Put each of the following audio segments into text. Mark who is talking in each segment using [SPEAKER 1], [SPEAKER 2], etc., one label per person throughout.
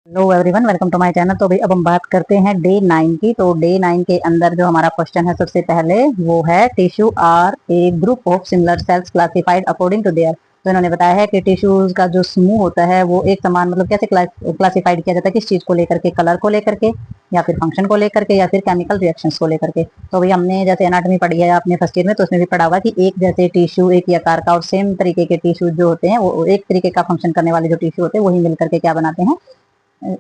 [SPEAKER 1] Hello everyone, welcome to my channel. तो भाई अब हम बात करते हैं डे 9 की। तो डे 9 के अंदर जो हमारा क्वेश्चन है सबसे पहले वो है tissue are a group of similar cells classified according to their. तो इन्होंने बताया है कि टिश्यूज का जो समूह होता है वो एक समान मतलब कैसे क्लासिफाइड किया जाता है, किस चीज को लेकर के, कलर को लेकर के या फिर फंक्शन को लेकर के या फिर केमिकल रिएक्शंस को लेकर के। तो भाई हमने जैसे एनाटॉमी पढ़ी है आपने फर्स्ट ईयर में, तो उसमें भी पढ़ा हुआ कि एक जैसे टिश्यू एक ही आकार का और सेम तरीके के टिश्यू जो होते हैं वो एक तरीके का फंक्शन करने वाले जो टिश्यू होते हैं वही मिलकर के क्या बनाते हैं,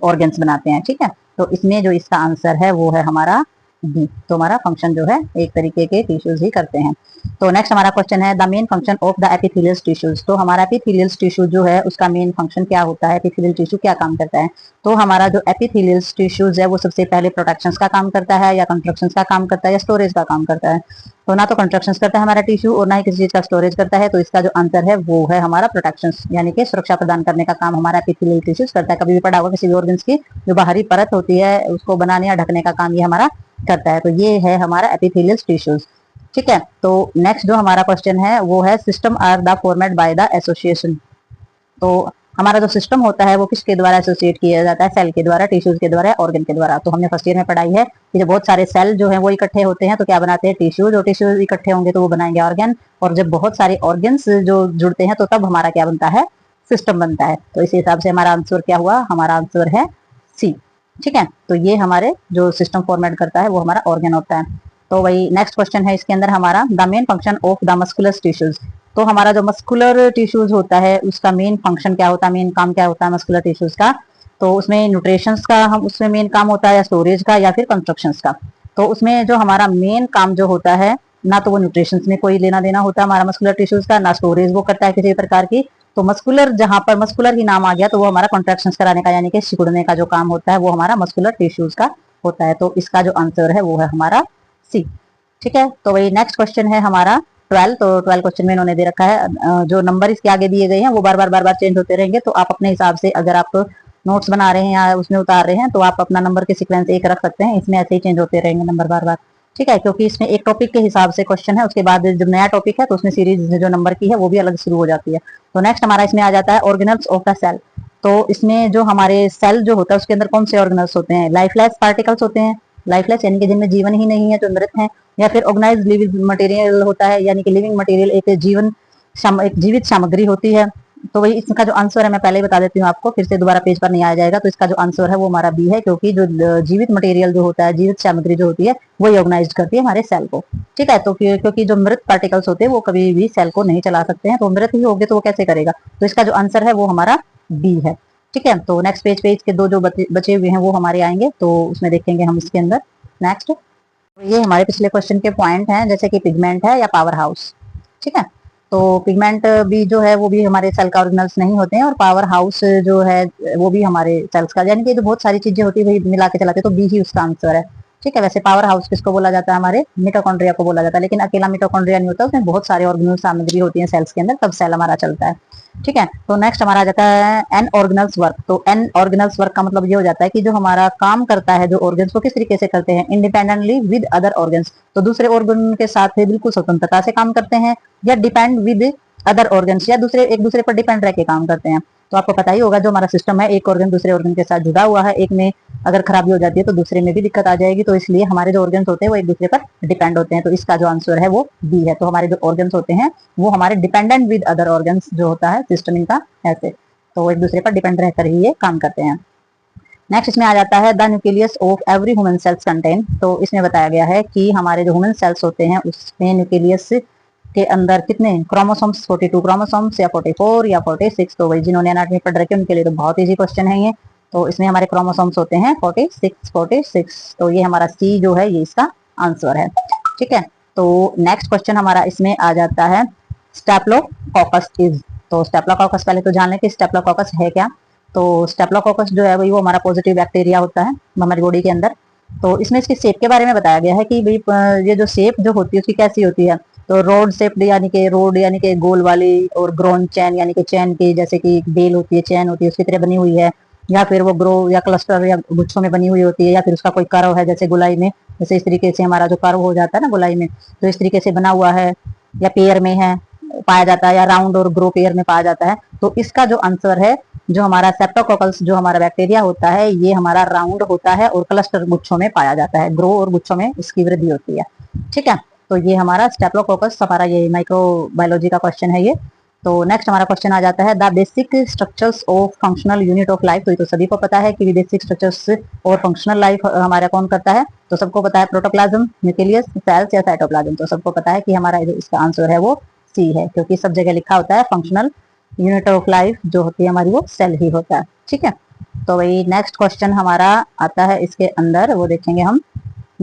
[SPEAKER 1] ऑर्गन्स बनाते हैं। ठीक है, तो इसमें जो इसका आंसर है वो है हमारा बी। तो हमारा फंक्शन जो है एक तरीके के टिश्यूज ही करते हैं। तो नेक्स्ट हमारा क्वेश्चन है the main function of the epithelial tissues. तो हमारा एपिथेलियल टिश्यू जो है उसका मेन फंक्शन क्या होता है, एपिथेलियल टिश्यू क्या काम करता है। तो हमारा जो एपिथेलियल टिश्यूज है वो सबसे पहले प्रोटेक्शन का काम करता है या कंस्ट्रक्शन का काम करता है या स्टोरेज का काम करता है। तो ना तो कंस्ट्रक्शन करता है हमारा टिश्यू और ना ही किसी चीज का स्टोरेज करता है। तो इसका जो आंसर है वो है हमारा प्रोटेक्शन, यानी कि सुरक्षा प्रदान करने का काम हमारा एपिथेलियल टिश्यूज करता है। कभी भी पढ़ा होगा किसी भी ऑर्गन्स की जो बाहरी परत होती है उसको बनाने या ढकने का काम ये हमारा करता है। तो ये है हमारा एपिथेलियल टिश्यूज। ठीक है, तो नेक्स्ट जो हमारा क्वेश्चन है वो है system are the format by the association. तो हमारा जो सिस्टम होता है वो किसके द्वारा एसोसिएट किया जाता है, सेल के द्वारा, टिश्यूज के द्वारा, ऑर्गन के द्वारा। तो हमने फर्स्ट ईयर में पढ़ाई है कि जब बहुत सारे सेल जो है वो इकट्ठे होते हैं तो क्या बनाते हैं, टिश्यूज, और टिश्यूज इकट्ठे होंगे तो वो बनाएंगे ऑर्गन, और जब बहुत सारे ऑर्गन्स जो जुड़ते हैं तो तब हमारा क्या बनता है, सिस्टम बनता है। तो इसी हिसाब से हमारा आंसर क्या हुआ, हमारा आंसर है सी। ठीक है, तो ये हमारे जो सिस्टम फॉर्मेट करता है वो हमारा ऑर्गन होता है। तो वही नेक्स्ट क्वेश्चन है इसके अंदर हमारा the main function of the muscular tissues. तो हमारा जो मस्कुलर टिश्यूज होता है उसका मेन फंक्शन क्या होता है, मेन काम क्या होता है मस्कुलर टिश्यूज का। तो उसमें न्यूट्रिशन का हम उसमें मेन काम होता है या स्टोरेज का या फिर कंस्ट्रक्शन का। तो उसमें जो हमारा मेन काम जो होता है, ना तो वो न्यूट्रिशन में कोई लेना देना होता है हमारा मस्कुलर टिश्यूज का, ना स्टोरेज वो करता है किसी प्रकार की। तो मस्कुलर, जहां पर मस्कुलर ही नाम आ गया तो वो हमारा कॉन्ट्रैक्शन कराने का यानी कि सिकुड़ने का जो काम होता है वो हमारा मस्कुलर टिश्यूज का होता है। तो इसका जो आंसर है वो है हमारा सी। ठीक है, तो वही नेक्स्ट क्वेश्चन है हमारा 12। तो 12 क्वेश्चन में इन्होंने दे रखा है जो नंबर इसके आगे दिए गए हैं वो बार बार चेंज होते रहेंगे। तो आप अपने हिसाब से अगर आप नोट्स बना रहे हैं या उसमें उतार रहे हैं तो आप अपना नंबर के सीक्वेंस एक रख सकते हैं, इसमें ऐसे ही चेंज होते रहेंगे नंबर बार। ठीक है, क्योंकि इसमें एक टॉपिक के हिसाब से क्वेश्चन है, उसके बाद जब नया टॉपिक है तो उसमें सीरीज जो नंबर की है वो भी अलग शुरू हो जाती है। तो नेक्स्ट हमारा इसमें आ जाता है ऑर्गेनल्स ऑफ द सेल। तो इसमें जो हमारे सेल जो होता है उसके अंदर कौन से ऑर्गेनल्स होते हैं, लाइफलेस पार्टिकल्स होते हैं, लाइफलेस यानी कि जिनमें जीवन ही नहीं है, जो मृत हैं, या फिर ऑर्गेनाइज्ड लिविंग मटेरियल होता है यानी कि लिविंग मटेरियल एक जीवित सामग्री होती है। तो वही इसका जो आंसर है मैं पहले ही बता देती हूँ आपको, फिर से दोबारा पेज पर नहीं आया जाएगा। तो इसका जो आंसर है वो हमारा बी है, क्योंकि जो जीवित मटेरियल जो होता है, जीवित सामग्री जो होती है वही ऑर्गेनाइज करती है हमारे सेल को। ठीक है, तो क्योंकि जो मृत पार्टिकल्स होते हैं वो कभी भी सेल को नहीं चला सकते हैं, तो मृत ही होंगे तो वो कैसे करेगा। तो इसका जो आंसर है वो हमारा बी है। ठीक है, तो नेक्स्ट पेज पे इसके दो जो बचे हुए हैं वो हमारे आएंगे, तो उसमें देखेंगे हम इसके अंदर। नेक्स्ट ये हमारे पिछले क्वेश्चन के पॉइंट हैं, जैसे कि पिगमेंट है या पावर हाउस। ठीक है, तो पिगमेंट भी जो है वो भी हमारे सेल का ऑर्गेनल्स नहीं होते हैं, और पावर हाउस जो है वो भी हमारे सेल्स का, यानी कि जो बहुत सारी चीजें होती है वही मिला के चलाते हैं, तो बी ही उसका आंसर है। ठीक है, वैसे पावर हाउस किसको बोला जाता है, हमारे मिटोकॉन्ड्रिया को बोला जाता है, लेकिन अकेला मिटोकॉन्ड्रिया नहीं होता, उसमें बहुत सारे ऑर्गेनल सामग्री होती है सेल्स के अंदर, तब सेल हमारा चलता है। ठीक है, तो नेक्स्ट हमारा आ जाता है एन ऑर्गेनल्स वर्क। तो एन ऑर्गेनल्स वर्क का मतलब ये हो जाता है कि जो हमारा काम करता है, जो ऑर्गन्स वो किस तरीके से करते हैं, इंडिपेंडेंटली विद अदर ऑर्गन्स। तो दूसरे ऑर्गन के साथ बिल्कुल स्वतंत्रता से काम करते हैं, या डिपेंड विद अदर ऑर्गन्स, या दूसरे एक दूसरे पर डिपेंड रह के काम करते हैं। तो आपको पता ही होगा जो हमारा सिस्टम है, एक ऑर्गन दूसरे ऑर्गन के साथ जुड़ा हुआ है, एक में अगर खराबी हो जाती है तो दूसरे में भी दिक्कत आ जाएगी। तो इसलिए हमारे जो ऑर्गन्स होते हैं वो एक दूसरे पर डिपेंड होते हैं। तो इसका जो आंसर है वो बी है। तो हमारे जो ऑर्गन्स होते हैं वो हमारे डिपेंडेंट विद अदर ऑर्गन्स जो होता है सिस्टम इनका ऐसे, तो एक दूसरे पर डिपेंड रहकर ही ये काम करते हैं। नेक्स्ट इसमें आ जाता है the nucleus of every human cells contain. तो इसमें बताया गया है कि हमारे जो ह्यूमन सेल्स होते हैं उसमें न्यूक्लियस के अंदर कितने क्रोमोसोम्स, 42 क्रोमोसोम्स या 44 या 46। तो वही जिन्होंने एनाटॉमी पढ़ रखे उनके लिए तो बहुत इजी क्वेश्चन है ये। तो इसमें हमारे क्रोमोसोम्स होते हैं 46। तो ये हमारा सी जो है ये इसका आंसर है। ठीक है, तो नेक्स्ट क्वेश्चन हमारा इसमें आ जाता है स्टेप्लोकोकस इज। तो स्टेप्लोकोकस पहले तो जान लें कि स्टेप्लोकोकस है क्या। तो स्टेप्लोकोकस जो है वही वो हमारा पॉजिटिव बैक्टीरिया होता है हमारी बॉडी के अंदर। तो इसमें इसकी शेप के बारे में बताया गया है कि भाई ये जो शेप जो होती है उसकी कैसी होती है। तो रोड शेप्ड यानी कि गोल वाली, और ग्रोन चैन यानी कि चैन की जैसे कि बेल होती है, चैन होती है उसकी तरह बनी हुई है, या फिर वो ग्रो या क्लस्टर या गुच्छों में बनी हुई होती है, या फिर उसका कोई कर्व है जैसे गोलाई में, जैसे इस तरीके से हमारा जो कर्व हो जाता है ना गोलाई में, तो इस तरीके से बना हुआ है, या पेयर में है पाया जाता है, या राउंड और ग्रो पेयर में पाया जाता है। तो इसका जो आंसर है जो हमारा सेप्टोकोकल्स जो हमारा बैक्टीरिया होता है ये हमारा राउंड होता है और क्लस्टर गुच्छों में पाया जाता है, ग्रो और गुच्छों में इसकी वृद्धि होती है। ठीक है, तो ये हमारा स्टेप्लोकोकस हमारा ये माइक्रोबायोलॉजी का क्वेश्चन है ये। तो नेक्स्ट हमारा क्वेश्चन आ जाता है the basic structures of functional unit of life. तो ये तो सभी को पता है कि बेसिक स्ट्रक्चर्स और फंक्शनल लाइफ हमारा कौन करता है, तो सबको पता है प्रोटोप्लाज्म, न्यूक्लियस, सेल्स या साइटोप्लाज्म। तो सबको पता है कि हमारा इसका आंसर है वो सी है, क्योंकि सब जगह लिखा होता है फंक्शनल यूनिट ऑफ लाइफ जो होती है हमारी वो सेल ही होता है। ठीक है, तो वही नेक्स्ट क्वेश्चन हमारा आता है इसके अंदर, वो देखेंगे हम।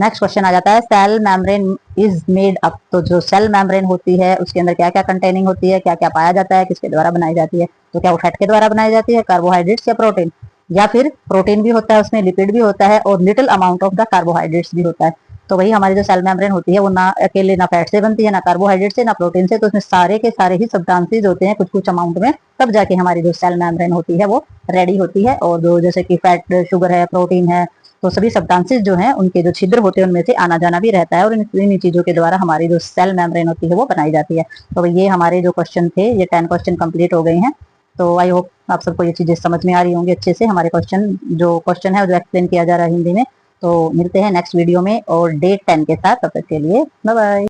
[SPEAKER 1] नेक्स्ट क्वेश्चन आ जाता है cell membrane is made up. तो जो सेल मेम्ब्रेन होती है उसके अंदर क्या क्या कंटेनिंग होती है, क्या क्या पाया जाता है, किसके द्वारा बनाई जाती है, तो क्या वो फैट के द्वारा बनाई जाती है, कार्बोहाइड्रेट्स या प्रोटीन, या फिर प्रोटीन भी होता है उसमें, लिपिड भी होता है और little amount of the carbohydrates भी होता है। तो वही हमारी जो सेल मेम्ब्रेन होती है वो ना अकेले ना फैट से बनती है, ना कार्बोहाइड्रेट से, ना प्रोटीन से, तो उसमें सारे के सारे ही सब्सटेंसेस होते हैं कुछ कुछ अमाउंट में, तब जाके हमारी जो सेल मेम्ब्रेन होती है वो रेडी होती है। और जो जैसे कि फैट, शुगर है, प्रोटीन है, तो सभी सब्सटेंसेस जो हैं उनके जो छिद्र होते हैं उनमें से आना जाना भी रहता है और इन चीजों के द्वारा हमारी जो सेल मेम्ब्रेन होती है वो बनाई जाती है। तो ये हमारे जो क्वेश्चन थे ये 10 क्वेश्चन कंप्लीट हो गए हैं। तो आई होप आप सबको ये चीजें समझ में आ रही होंगी अच्छे से। हमारे क्वेश्चन है जो एक्सप्लेन किया जा रहा है हिंदी में। तो मिलते हैं नेक्स्ट वीडियो में और डे 10 के साथ, तब तक के लिए बाय बाय।